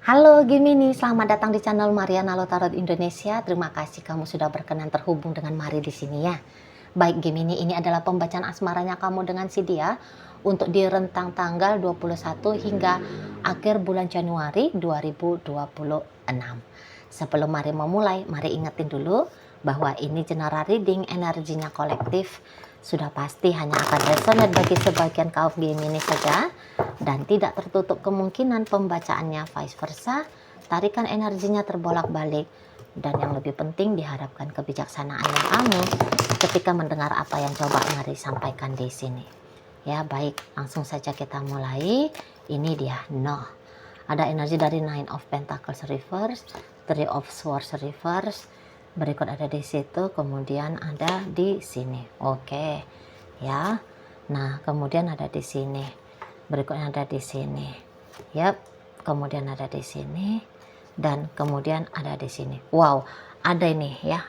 Halo Gemini, selamat datang di channel Mariana Lotarot Indonesia. Terima kasih kamu sudah berkenan terhubung dengan Mari di sini ya. Baik Gemini, ini adalah pembacaan asmaranya kamu dengan si dia untuk di rentang tanggal 21 hingga akhir bulan Januari 2026. Sebelum Mari memulai, Mari ingetin dulu bahwa ini general reading, energinya kolektif. Sudah pasti hanya akan resonate bagi sebagian kaum Gemini saja dan tidak tertutup kemungkinan pembacaannya vice versa. Tarikan energinya terbolak-balik dan yang lebih penting diharapkan kebijaksanaannya kamu ketika mendengar apa yang coba Mari sampaikan di sini. Ya baik, langsung saja kita mulai. Ini dia Noh. Ada energi dari Nine of Pentacles reverse, Three of Swords reverse, berikut ada di situ, kemudian ada di sini. Oke, ya. Nah, kemudian ada di sini. Berikutnya ada di sini. Yap, kemudian ada di sini dan kemudian ada di sini. Wow, ada ini ya.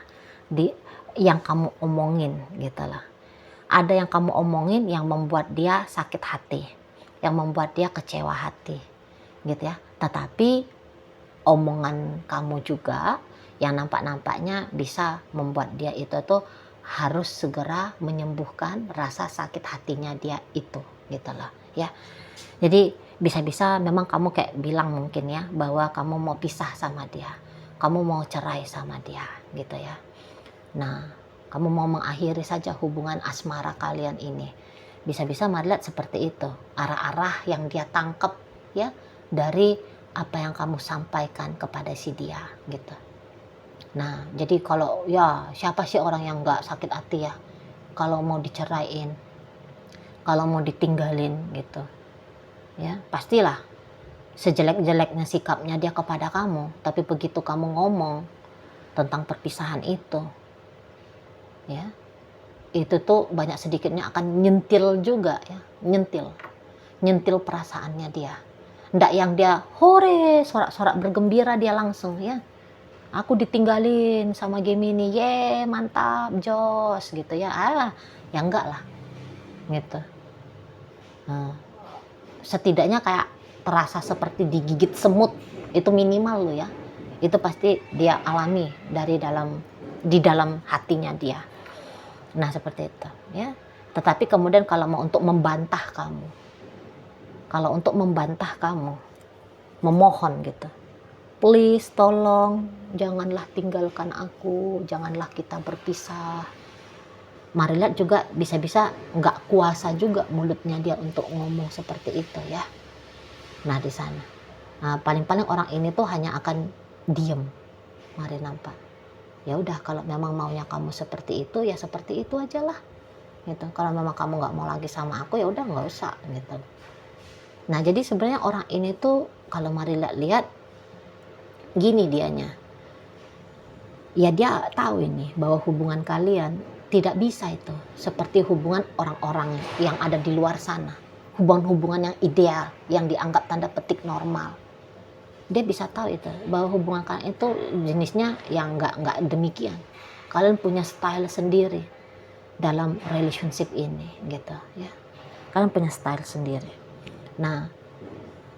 Di yang kamu omongin gitu lah. Ada yang kamu omongin yang membuat dia sakit hati, yang membuat dia kecewa hati. Gitu ya. Tetapi omongan kamu juga yang nampak-nampaknya bisa membuat dia itu tuh harus segera menyembuhkan rasa sakit hatinya dia itu gitu loh ya. Jadi bisa-bisa memang kamu kayak bilang mungkin ya bahwa kamu mau pisah sama dia, kamu mau cerai sama dia gitu ya. Nah, kamu mau mengakhiri saja hubungan asmara kalian ini. Bisa-bisa Mari lihat seperti itu, arah-arah yang dia tangkap ya dari apa yang kamu sampaikan kepada si dia gitu. Nah, jadi kalau ya siapa sih orang yang nggak sakit hati ya kalau mau diceraiin, kalau mau ditinggalin gitu ya. Pastilah sejelek-jeleknya sikapnya dia kepada kamu, tapi begitu kamu ngomong tentang perpisahan itu ya, itu tuh banyak sedikitnya akan nyentil juga ya, nyentil perasaannya dia. Ndak yang dia hore sorak-sorak bergembira dia langsung ya, aku ditinggalin sama Gemini, ye mantap jos gitu ya. Ya enggak lah gitu. Nah, setidaknya kayak terasa seperti digigit semut, itu minimal lo ya. Itu pasti dia alami di dalam hatinya dia. Nah seperti itu ya. Tetapi kemudian kalau mau untuk membantah kamu, memohon gitu, please tolong janganlah tinggalkan aku, janganlah kita berpisah. Mari lihat juga bisa-bisa nggak kuasa juga mulutnya dia untuk ngomong seperti itu ya. Nah di sana, nah, paling-paling orang ini tuh hanya akan diem. Mari nampak. Ya udah kalau memang maunya kamu seperti itu ya seperti itu aja lah. Gitu. Kalau memang kamu nggak mau lagi sama aku ya udah nggak usah gitu. Nah jadi sebenarnya orang ini tuh kalau Mari lihat gini dianya. Ya dia tahu ini bahwa hubungan kalian tidak bisa itu seperti hubungan orang-orang yang ada di luar sana. Hubungan-hubungan yang ideal, yang dianggap tanda petik normal. Dia bisa tahu itu bahwa hubungan kalian itu jenisnya yang nggak demikian. Kalian punya style sendiri dalam relationship ini gitu ya. Kalian punya style sendiri. Nah,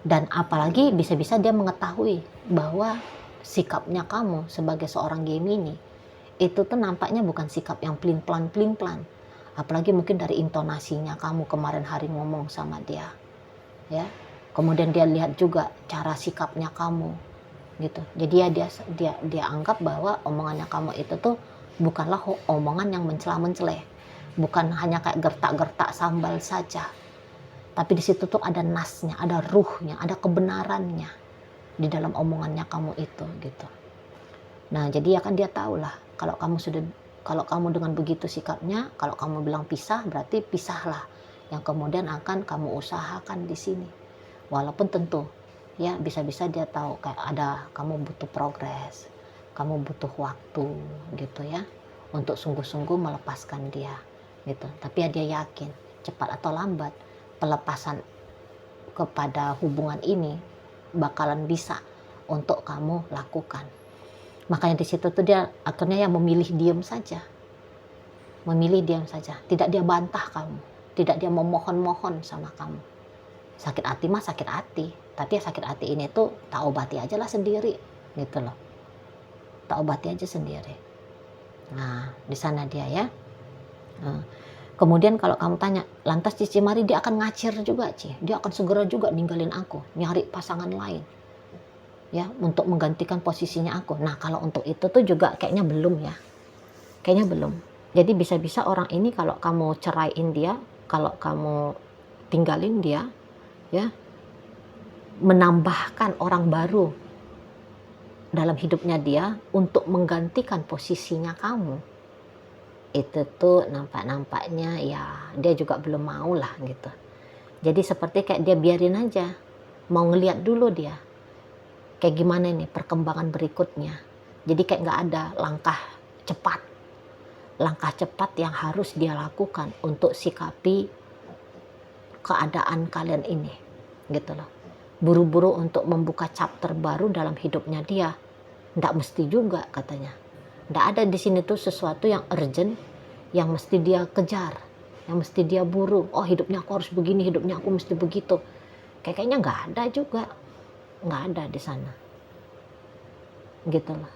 dan apalagi bisa-bisa dia mengetahui bahwa sikapnya kamu sebagai seorang Gemini itu tuh nampaknya bukan sikap yang plin-plan. Apalagi mungkin dari intonasinya kamu kemarin hari ngomong sama dia ya. Kemudian dia lihat juga cara sikapnya kamu gitu. Jadi ya dia anggap bahwa omongannya kamu itu tuh bukanlah omongan yang mencela-menceleh, bukan hanya kayak gertak-gertak sambal saja, tapi di situ tuh ada nasnya, ada ruhnya, ada kebenarannya di dalam omongannya kamu itu gitu. Nah jadi ya kan dia tahu lah kalau kamu dengan begitu sikapnya, kalau kamu bilang pisah berarti pisahlah yang kemudian akan kamu usahakan di sini. Walaupun tentu ya bisa-bisa dia tahu kayak ada kamu butuh progres, kamu butuh waktu gitu ya untuk sungguh-sungguh melepaskan dia gitu. Tapi ya dia yakin cepat atau lambat pelepasan kepada hubungan ini bakalan bisa untuk kamu lakukan. Makanya di situ tuh dia akhirnya yang memilih diam saja, tidak dia bantah kamu, tidak dia memohon-mohon sama kamu Sakit hati mah sakit hati, tapi ya sakit hati ini tuh tak obati aja lah sendiri gitu loh, tak obati aja sendiri. Nah di sana dia ya. Nah, kemudian kalau kamu tanya, lantas Cici Mari dia akan ngacir juga, dia akan segera juga ninggalin aku, nyari pasangan lain ya untuk menggantikan posisinya aku. Nah kalau untuk itu tuh juga kayaknya belum ya, kayaknya belum. Jadi bisa-bisa orang ini kalau kamu ceraiin dia, kalau kamu tinggalin dia ya, menambahkan orang baru dalam hidupnya dia untuk menggantikan posisinya kamu. Itu tuh nampaknya ya dia juga belum mau lah gitu. Jadi seperti kayak dia biarin aja, mau ngeliat dulu dia kayak gimana nih perkembangan berikutnya. Jadi kayak nggak ada langkah cepat yang harus dia lakukan untuk sikapi keadaan kalian ini gitu loh. Buru-buru untuk membuka chapter baru dalam hidupnya dia, nggak mesti juga katanya. Nggak ada di sini tuh sesuatu yang urgent yang mesti dia kejar, yang mesti dia buru. Oh hidupnya aku harus begini, hidupnya aku mesti begitu. Kayaknya nggak ada juga, nggak ada di sana gitu loh.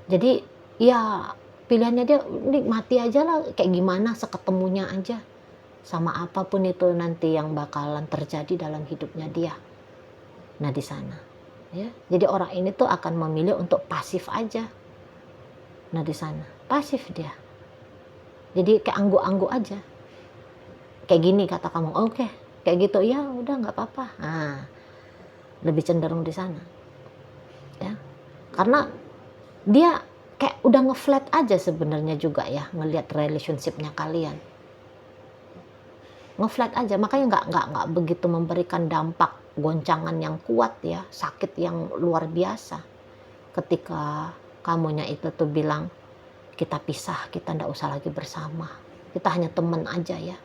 Jadi ya pilihannya dia nikmati aja lah, kayak gimana seketemunya aja sama apapun itu nanti yang bakalan terjadi dalam hidupnya dia. Nah di sana ya, jadi orang ini tuh akan memilih untuk pasif aja. Nah di sana pasif dia, jadi kayak angguk-angguk aja, kayak gini kata kamu, oke, kayak gitu ya udah nggak apa-apa. Nah lebih cenderung di sana ya, karena dia kayak udah ngeflat aja sebenarnya juga ya ngelihat relationshipnya kalian, ngeflat aja, makanya nggak begitu memberikan dampak goncangan yang kuat ya, sakit yang luar biasa ketika kamunya itu tuh bilang kita pisah, kita nggak usah lagi bersama, kita hanya teman aja ya.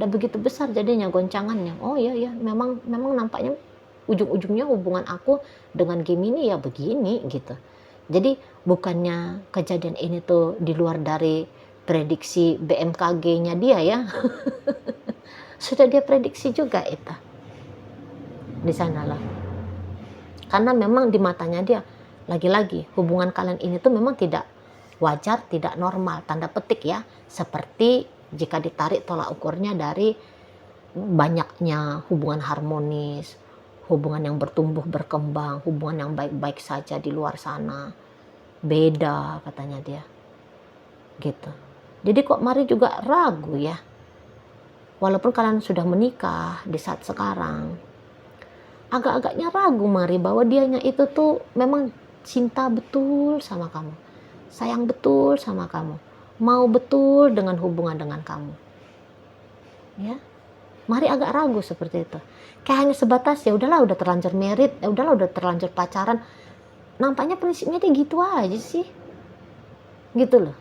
Udah begitu besar jadinya goncangannya. Oh iya ya, memang nampaknya ujung-ujungnya hubungan aku dengan Gemini ya begini gitu. Jadi bukannya kejadian ini tuh di luar dari prediksi BMKG-nya dia ya. Sudah dia prediksi juga itu. Di sanalah. Karena memang di matanya dia, lagi-lagi hubungan kalian ini tuh memang tidak wajar, tidak normal, tanda petik ya. Seperti jika ditarik tolak ukurnya dari banyaknya hubungan harmonis, hubungan yang bertumbuh berkembang, hubungan yang baik-baik saja di luar sana. Beda katanya dia. Gitu. Jadi kok Mari juga ragu ya. Walaupun kalian sudah menikah di saat sekarang, agak-agaknya ragu Mari bahwa dianya itu tuh memang cinta betul sama kamu, sayang betul sama kamu, mau betul dengan hubungan dengan kamu. Ya, Mari agak ragu seperti itu. Kayak hanya sebatas ya udahlah udah terlanjur married, ya udahlah udah terlanjur pacaran. Nampaknya prinsipnya dia gitu aja sih. Gitu loh.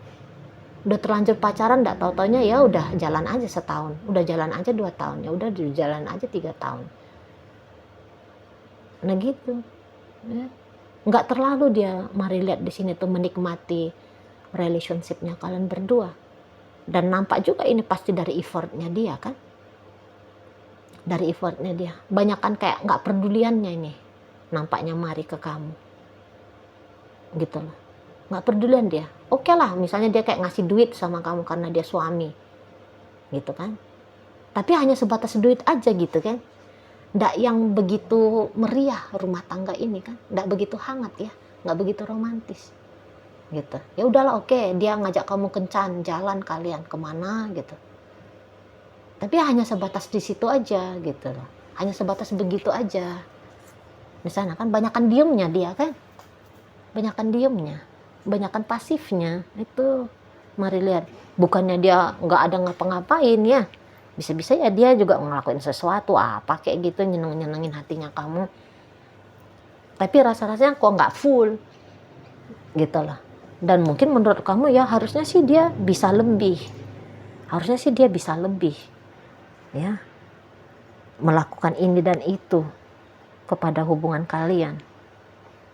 Udah terlanjur pacaran, nggak tahu-taunya ya udah jalan aja setahun, udah jalan aja 2 tahun, ya udah jalan aja 3 tahun. Nah gitu, ya. Nggak terlalu dia Mari lihat di sini tuh menikmati relationshipnya kalian berdua, dan nampak juga ini pasti dari effortnya dia kan, dari effortnya dia, banyak kan kayak nggak peduliannya ini, nampaknya Mari ke kamu, gitu loh. Nggak pedulian dia. Oke lah misalnya dia kayak ngasih duit sama kamu karena dia suami gitu kan, tapi hanya sebatas duit aja gitu kan, nggak yang begitu meriah rumah tangga ini kan, nggak begitu hangat ya, nggak begitu romantis gitu. Ya udahlah oke, dia ngajak kamu kencan jalan kalian kemana gitu, tapi hanya sebatas di situ aja gitu loh, hanya sebatas begitu aja. Di sana kan banyakan diemnya dia kan, banyakan diemnya, banyakan pasifnya itu. Mari lihat, bukannya dia nggak ada ngapa-ngapain ya, bisa-bisa ya dia juga ngelakuin sesuatu apa kayak gitu, nyenengin hatinya kamu, tapi rasa-rasanya kok nggak full gitu loh. Dan mungkin menurut kamu ya harusnya sih dia bisa lebih, harusnya sih dia bisa lebih ya, melakukan ini dan itu kepada hubungan kalian,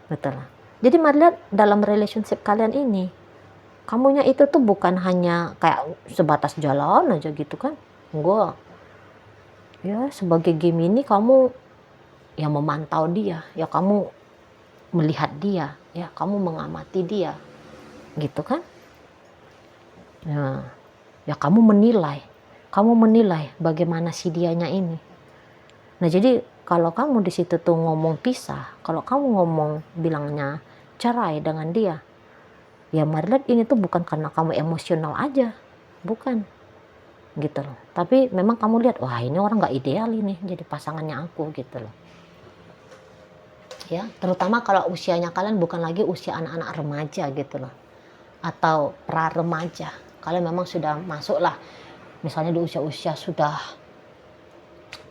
betul. Jadi mari lihat dalam relationship kalian ini, kamunya itu tuh bukan hanya kayak sebatas jalan aja gitu kan, enggak. Ya sebagai Gemini kamu ya memantau dia, ya kamu melihat dia, ya kamu mengamati dia, gitu kan? Nah, ya kamu menilai bagaimana si dianya ini. Nah jadi kalau kamu di situ tuh ngomong pisah, kalau kamu ngomong bilangnya cerai dengan dia, ya mari lihat ini tuh bukan karena kamu emosional aja, bukan gitu loh. Tapi memang kamu lihat, wah ini orang nggak ideal ini jadi pasangannya aku gitu loh. Ya, terutama kalau usianya kalian bukan lagi usia anak-anak remaja gitu loh, atau pra remaja. Kalian memang sudah masuk lah, misalnya di usia-usia sudah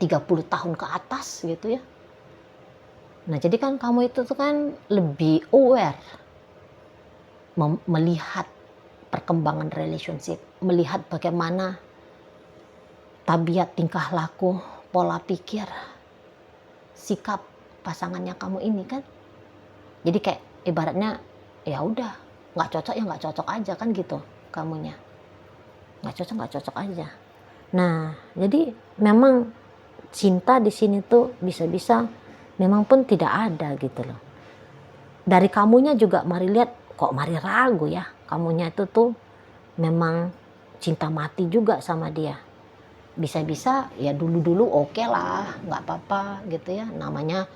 30 tahun ke atas gitu ya. Nah jadi kan kamu itu tuh kan lebih aware melihat perkembangan relationship, melihat bagaimana tabiat, tingkah laku, pola pikir, sikap pasangannya kamu ini kan. Jadi kayak ibaratnya ya udah nggak cocok ya nggak cocok aja kan gitu kamunya, nggak cocok aja. Nah jadi memang cinta di sini tuh bisa-bisa memang pun tidak ada gitu loh. Dari kamunya juga mari lihat, kok mari ragu ya, kamunya itu tuh memang cinta mati juga sama dia. Bisa-bisa ya dulu-dulu oke lah, nggak apa-apa gitu ya, namanya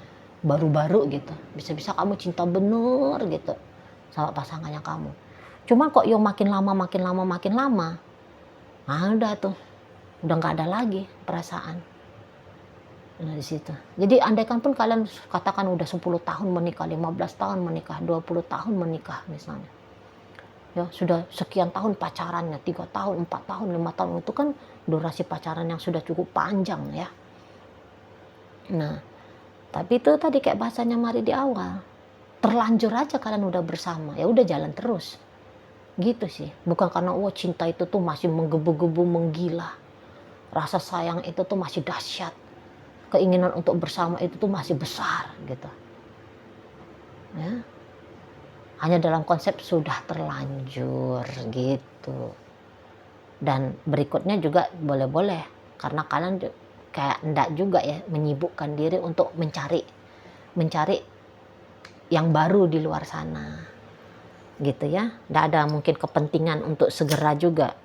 baru-baru gitu. Bisa-bisa kamu cinta bener gitu sama pasangannya kamu. Cuman kok yang makin lama, udah tuh, udah nggak ada lagi perasaan. Nah di situ. Jadi andaikan pun kalian katakan udah 10 tahun menikah, 15 tahun menikah, 20 tahun menikah misalnya. Ya sudah sekian tahun pacarannya, 3 tahun, 4 tahun, 5 tahun, itu kan durasi pacaran yang sudah cukup panjang ya. Nah, tapi itu tadi kayak bahasanya Mari di awal. Terlanjur aja kalian udah bersama, ya udah jalan terus. Gitu sih. Bukan karena cinta itu tuh masih menggebu-gebu, menggila. Rasa sayang itu tuh masih dahsyat. Keinginan untuk bersama itu tuh masih besar gitu. Ya. Hanya dalam konsep sudah terlanjur gitu. Dan berikutnya juga boleh-boleh, karena kalian kayak enggak juga ya menyibukkan diri untuk mencari yang baru di luar sana gitu ya. Enggak ada mungkin kepentingan untuk segera juga,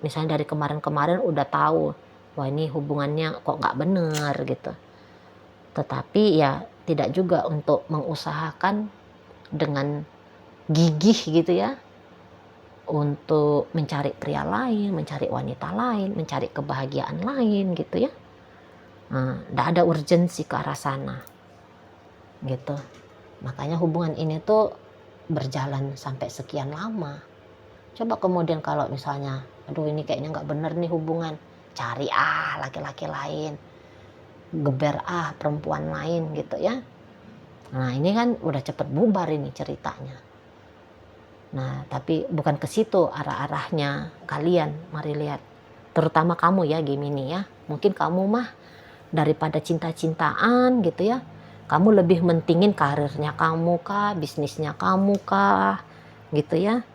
misalnya dari kemarin-kemarin udah tahu wah ini hubungannya kok nggak bener gitu, tetapi ya tidak juga untuk mengusahakan dengan gigih gitu ya untuk mencari pria lain, mencari wanita lain, mencari kebahagiaan lain gitu ya. Nggak ada urgensi ke arah sana gitu. Makanya hubungan ini tuh berjalan sampai sekian lama. Coba kemudian kalau misalnya, aduh ini kayaknya nggak bener nih hubungan, cari laki-laki lain, geber perempuan lain gitu ya. Nah ini kan udah cepet bubar ini ceritanya. Nah, tapi bukan ke situ arah-arahnya kalian, mari lihat. Terutama kamu ya Gemini ya. Mungkin kamu mah daripada cinta-cintaan gitu ya, kamu lebih mentingin karirnya kamu kah, bisnisnya kamu kah, gitu ya.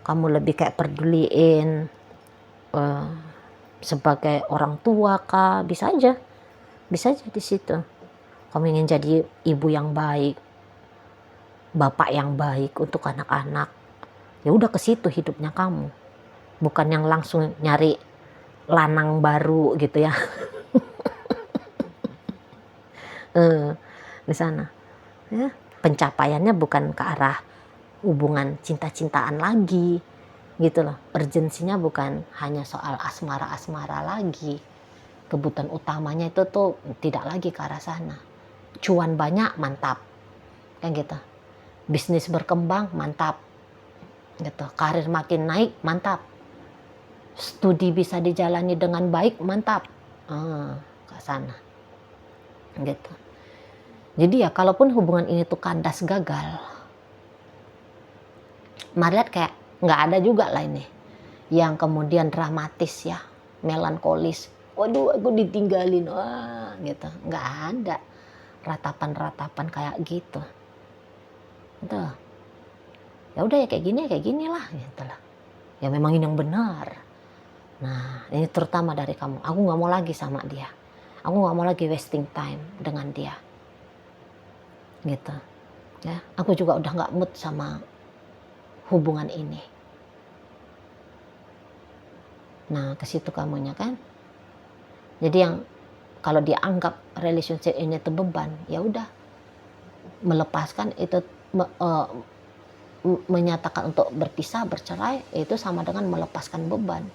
Kamu lebih kayak peduliin sebagai orang tua kah, bisa aja di situ. Kamu ingin jadi ibu yang baik, bapak yang baik untuk anak-anak, ya udah ke situ hidupnya kamu, bukan yang langsung nyari lanang baru gitu ya. Di sana ya pencapaiannya bukan ke arah hubungan cinta-cintaan lagi gitu loh. Urgensinya bukan hanya soal asmara-asmara lagi, kebutuhan utamanya itu tuh tidak lagi ke arah sana. Cuan banyak, mantap kan gitu, bisnis berkembang, mantap gitu, karir makin naik, mantap, studi bisa dijalani dengan baik, mantap, ke sana gitu. Jadi ya kalaupun hubungan ini tuh kandas gagal, mari lihat kayak nggak ada juga lah ini yang kemudian dramatis ya, melankolis, waduh aku ditinggalin, wah gitu, nggak ada ratapan-ratapan kayak gitu. Tuh. Ya udah ya kayak gini lah gitu lah. Ya memang ini yang benar. Nah, ini terutama dari kamu. Aku nggak mau lagi sama dia. Aku nggak mau lagi wasting time dengan dia. Gitu. Ya, aku juga udah nggak mood sama hubungan ini. Nah, ke situ kamunya kan. Jadi yang kalau dia anggap relationship ini itu beban, ya udah melepaskan itu, menyatakan untuk berpisah, bercerai, itu sama dengan melepaskan beban.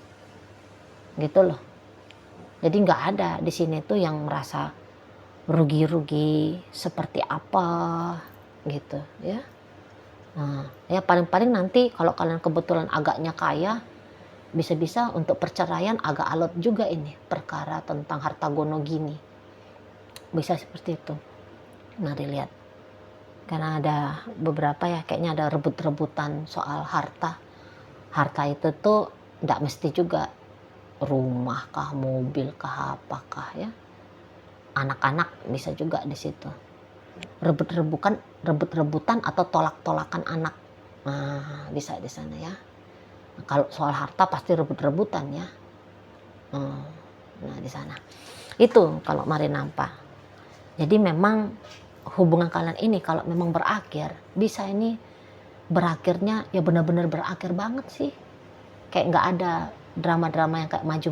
Gitu loh. Jadi nggak ada di sini tuh yang merasa rugi-rugi seperti apa gitu ya. Nah, ya paling-paling nanti kalau kalian kebetulan agaknya kaya, bisa-bisa untuk perceraian agak alot juga ini perkara tentang harta gono gini. Bisa seperti itu. Mari lihat. Karena ada beberapa ya kayaknya ada rebut-rebutan soal harta. Harta itu tuh nggak mesti juga rumah kah, mobil kah, apakah ya. Anak-anak bisa juga di situ. Rebut-rebutan atau tolak-tolakan anak. Nah, bisa di sana ya. Nah, kalau soal harta pasti rebut-rebutan ya. Nah, di sana. Itu kalau mari nampak. Jadi memang hubungan kalian ini kalau memang berakhir, bisa ini berakhirnya ya benar-benar berakhir banget sih. Kayak nggak ada drama-drama yang kayak maju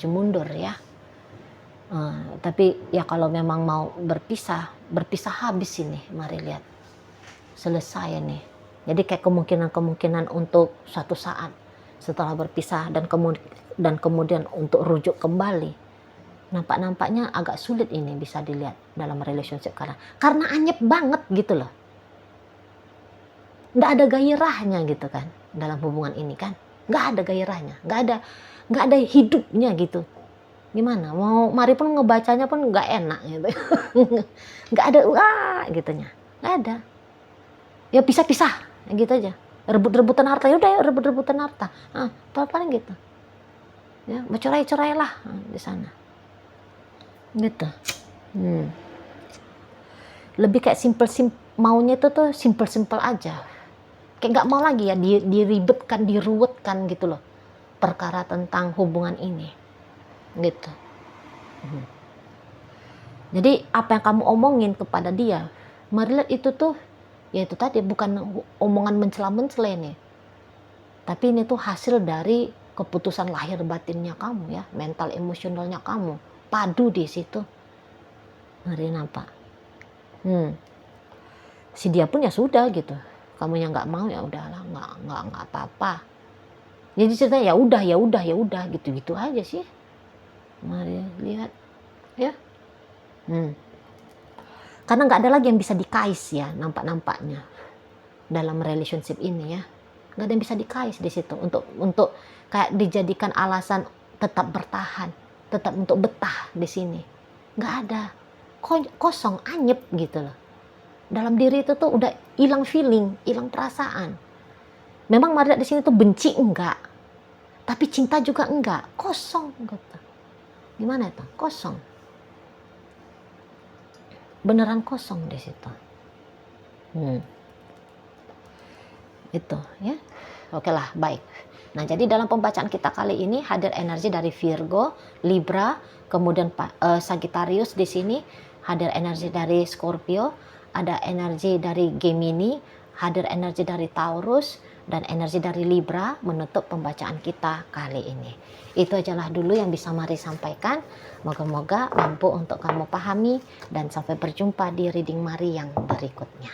mundur ya. Tapi ya kalau memang mau berpisah habis ini, mari lihat. Selesai nih. Jadi kayak kemungkinan untuk suatu saat setelah berpisah dan kemudian untuk rujuk kembali. Nampaknya agak sulit ini bisa dilihat dalam relationship kalian. Karena anyep banget gitu loh. Nggak ada gairahnya gitu kan dalam hubungan ini kan. Nggak ada gairahnya, nggak ada hidupnya gitu. Gimana? Mau mari pun ngebacanya pun nggak enak gitu. Nggak ada gitunya. Nggak ada. Ya pisah-pisah gitu aja. Rebut-rebutan harta ya udah rebut-rebutan harta. Paling gitu. Ya, bercerai-cerai lah di sana. Gitu. Lebih kayak maunya itu tuh simple aja. Kayak nggak mau lagi ya diribetkan, diruwetkan gitu loh. Perkara tentang hubungan ini. Gitu. Jadi apa yang kamu omongin kepada dia, mari lihat itu tuh, ya itu tadi bukan omongan mencela-mencela nih. Tapi ini tuh hasil dari keputusan lahir batinnya kamu ya, mental emosionalnya kamu, padu di situ. Mari nampak. Si dia pun ya sudah gitu. Kamu yang nggak mau ya udahlah, nggak apa-apa. Jadi ceritanya ya udah gitu aja sih. Mari lihat ya. Karena nggak ada lagi yang bisa dikais ya nampaknya dalam relationship ini ya. Nggak ada yang bisa dikais di situ untuk kayak dijadikan alasan tetap bertahan, tetap untuk betah di sini. Nggak ada, kosong, anyep gitu loh. Dalam diri itu tuh udah hilang feeling, hilang perasaan. Memang Maria di sini tuh benci enggak, tapi cinta juga enggak, kosong gitu. Gimana itu? Kosong. Beneran kosong di situ. Itu ya. Oke lah, baik. Nah, jadi dalam pembacaan kita kali ini hadir energi dari Virgo, Libra, kemudian Sagittarius di sini, hadir energi dari Scorpio, ada energi dari Gemini, hadir energi dari Taurus, dan energi dari Libra menutup pembacaan kita kali ini. Itu ajalah dulu yang bisa Mari sampaikan. Moga-moga mampu untuk kamu pahami dan sampai berjumpa di reading Mari yang berikutnya.